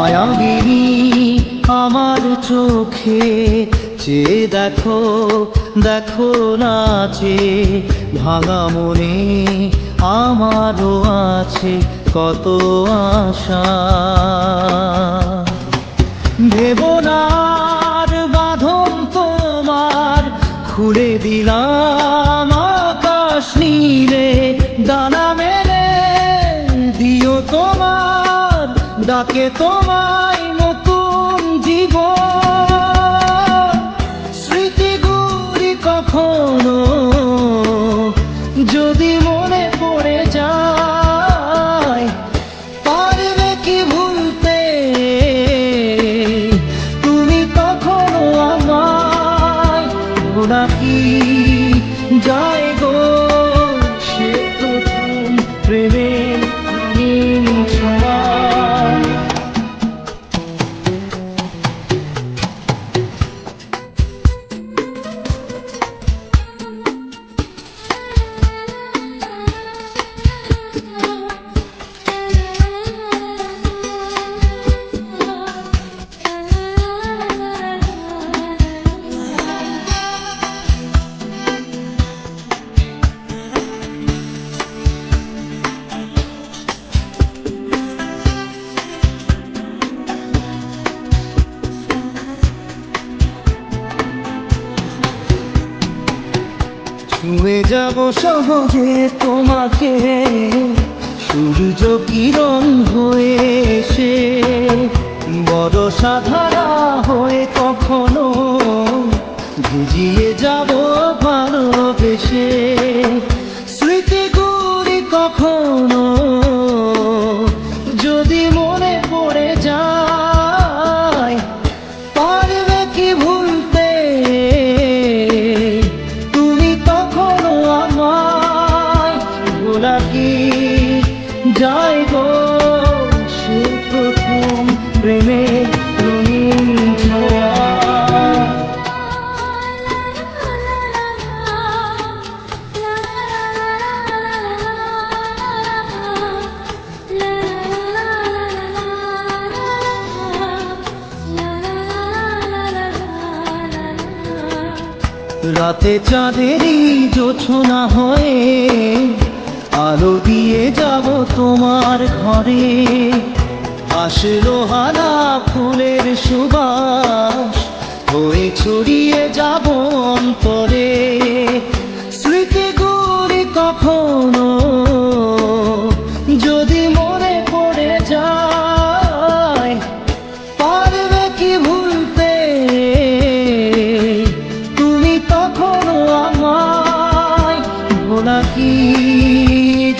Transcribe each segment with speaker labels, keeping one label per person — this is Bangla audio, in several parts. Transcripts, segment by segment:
Speaker 1: মায়াবিনী আমার চোখে চেয়ে দেখো, দেখো নাচে ভাঙা মনে আমারও আছে কত আশা। ভেবনার বাঁধন তোমার খুলে দিলাম আকাশ নীলে, ডানা মেলে দিও তোমার ডাকে তোমায় নতুন জীবন। স্মৃতিগুলি কখনো যদি মনে পড়ে যায়, পারবে কি ভুলতে তুমি কখনো আমায়? ভোলা কি যায় গো সে প্রথম প্রেমের ছোঁয়া। ছুঁয়ে যাব সহজে তোমাকে সূর্য কিরণ হয়ে এসে, বরষা ধারা হয়ে কখনো ভিজিয়ে যাব ভালোবেসে। স্মৃতিগুলি কখনো যদি মনে পড়ে যায়, পারবে কি ভুলতে তুমি কখনো আমায়? ভোলা কি যায় গো সে প্রথম প্রেমের রঙিন ছোঁয়া। রাতে চাঁদেরই জোছনা হয়ে আলো দিয়ে যাব তোমার ঘরে, আসলো হানা ফুলের সুবাস হয়ে ছড়িয়ে যাব অন্তরে। স্মৃতিগুলি কখনো যদি মনে পড়ে যায়, পারবে কি ভুলতে তুমি কখনো আমায়? ভোলা কি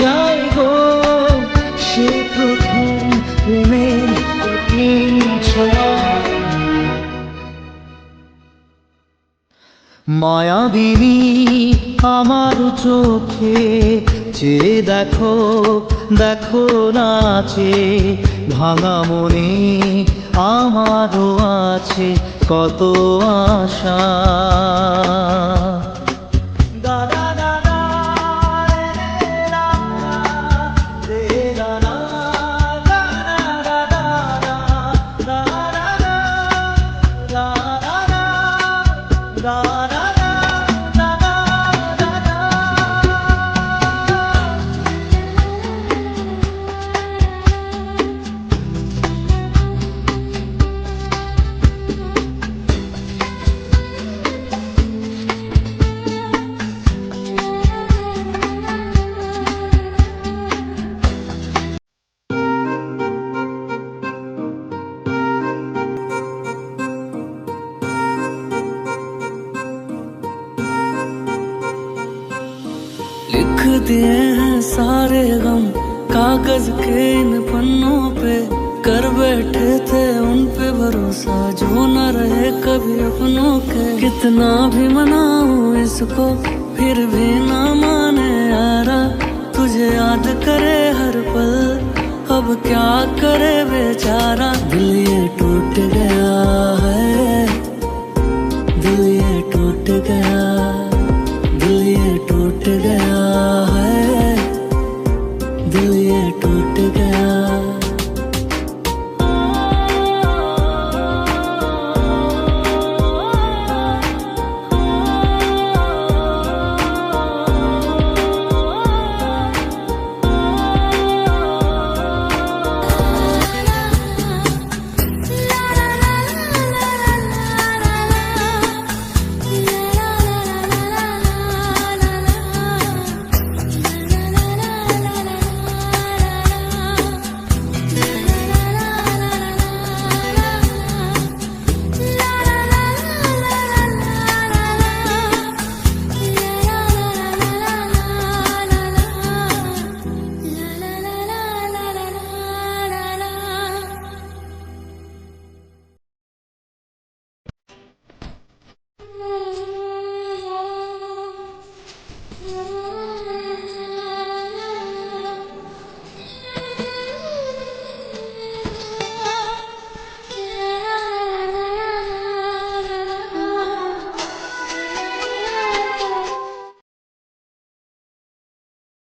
Speaker 1: যায় গো সে প্রথম প্রেমের কঠিন ছোঁয়া। মায়াবিনী আমার চোখে চেয়ে দেখো, দেখো নাচে ভাঙা মনে আমারও আছে কত আশা।
Speaker 2: लिख दिए हैं सारे गम कागज के इन पन्नों पे, कर बैठे थे उन पे भरोसा जो न रहे कभी अपनों के। कितना भी मनाऊं इसको फिर भी ना माने यारा, तुझे याद करे हर पल अब क्या करे बेचारा। दिल ये टूट गया है, दिल ये टूट गया, दिल ये टूट गया है, दिल ये टूट गया।